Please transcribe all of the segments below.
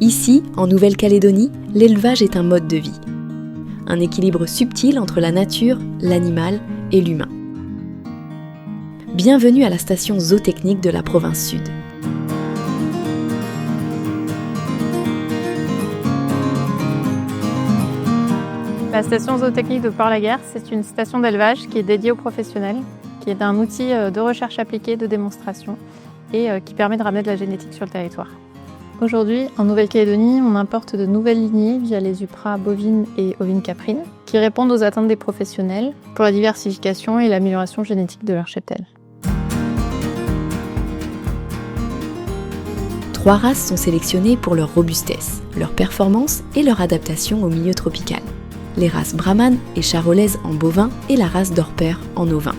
Ici, en Nouvelle-Calédonie, l'élevage est un mode de vie. Un équilibre subtil entre la nature, l'animal et l'humain. Bienvenue à la station zootechnique de la province Sud. La station zootechnique de Port-Laguerre, c'est une station d'élevage qui est dédiée aux professionnels, qui est un outil de recherche appliquée, de démonstration et qui permet de ramener de la génétique sur le territoire. Aujourd'hui, en Nouvelle-Calédonie, on importe de nouvelles lignées via les UPRA bovines et ovines caprines qui répondent aux attentes des professionnels pour la diversification et l'amélioration génétique de leur cheptel. 3 races sont sélectionnées pour leur robustesse, leur performance et leur adaptation au milieu tropical. Les races Brahman et Charolaise en bovin et la race Dorper en ovin.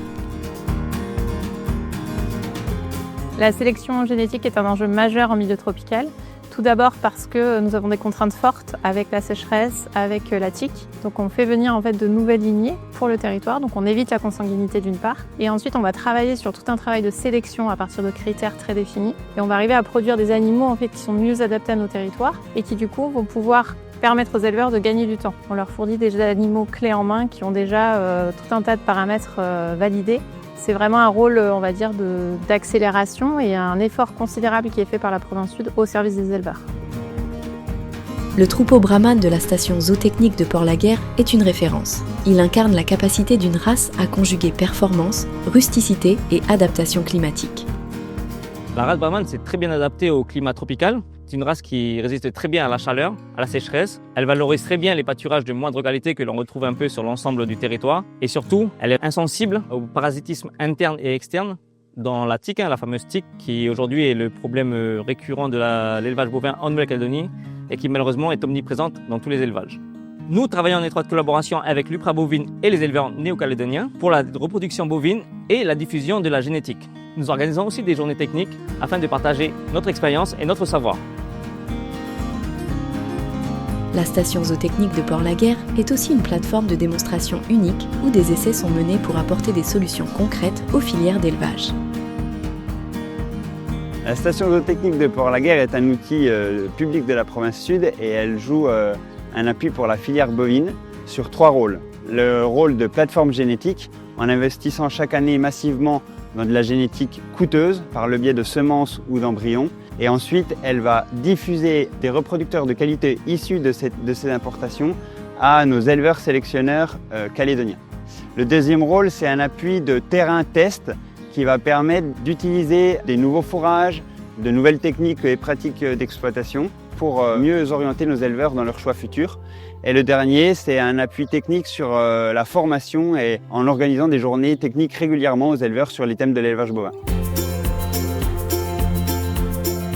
La sélection génétique est un enjeu majeur en milieu tropical. Tout d'abord parce que nous avons des contraintes fortes avec la sécheresse, avec la tique. Donc on fait venir en fait de nouvelles lignées pour le territoire, donc on évite la consanguinité d'une part. Et ensuite on va travailler sur tout un travail de sélection à partir de critères très définis. Et on va arriver à produire des animaux en fait qui sont mieux adaptés à nos territoires et qui du coup vont pouvoir permettre aux éleveurs de gagner du temps. On leur fournit des animaux clés en main qui ont déjà tout un tas de paramètres validés. C'est vraiment un rôle, on va dire, d'accélération et un effort considérable qui est fait par la province Sud au service des éleveurs. Le troupeau Brahman de la station zootechnique de Port-Laguerre est une référence. Il incarne la capacité d'une race à conjuguer performance, rusticité et adaptation climatique. La race Brahman s'est très bien adaptée au climat tropical. C'est une race qui résiste très bien à la chaleur, à la sécheresse. Elle valorise très bien les pâturages de moindre qualité que l'on retrouve un peu sur l'ensemble du territoire. Et surtout, elle est insensible au parasitisme interne et externe dans la tique, la fameuse tique, qui aujourd'hui est le problème récurrent de l'élevage bovin en Nouvelle-Calédonie et qui malheureusement est omniprésente dans tous les élevages. Nous travaillons en étroite collaboration avec l'UPRA bovine et les éleveurs néo-calédoniens pour la reproduction bovine et la diffusion de la génétique. Nous organisons aussi des journées techniques afin de partager notre expérience et notre savoir. La station zootechnique de Port-Laguerre est aussi une plateforme de démonstration unique où des essais sont menés pour apporter des solutions concrètes aux filières d'élevage. La station zootechnique de Port-Laguerre est un outil public de la province Sud et elle joue un appui pour la filière bovine sur 3 rôles. Le rôle de plateforme génétique, en investissant chaque année massivement dans de la génétique coûteuse par le biais de semences ou d'embryons. Et ensuite, elle va diffuser des reproducteurs de qualité issus de ces importations à nos éleveurs sélectionneurs calédoniens. Le deuxième rôle, c'est un appui de terrain test qui va permettre d'utiliser des nouveaux fourrages, de nouvelles techniques et pratiques d'exploitation pour mieux orienter nos éleveurs dans leurs choix futurs. Et le dernier, c'est un appui technique sur la formation et en organisant des journées techniques régulièrement aux éleveurs sur les thèmes de l'élevage bovin.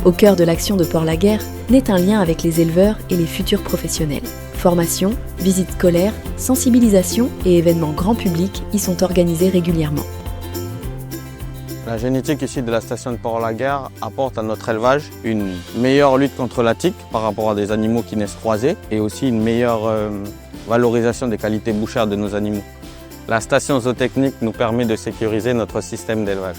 Au cœur de l'action de Port-Laguerre naît un lien avec les éleveurs et les futurs professionnels. Formation, visites scolaires, sensibilisation et événements grand public y sont organisés régulièrement. La génétique issue de la station de Port-Laguerre apporte à notre élevage une meilleure lutte contre la tique par rapport à des animaux qui naissent croisés et aussi une meilleure valorisation des qualités bouchères de nos animaux. La station zootechnique nous permet de sécuriser notre système d'élevage.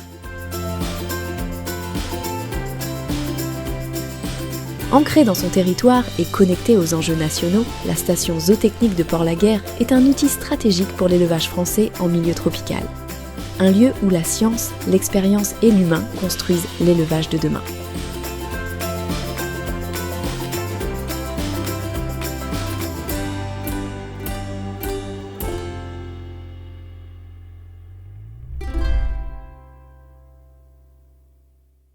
Ancrée dans son territoire et connectée aux enjeux nationaux, la station zootechnique de Port-Laguerre est un outil stratégique pour l'élevage français en milieu tropical. Un lieu où la science, l'expérience et l'humain construisent l'élevage de demain.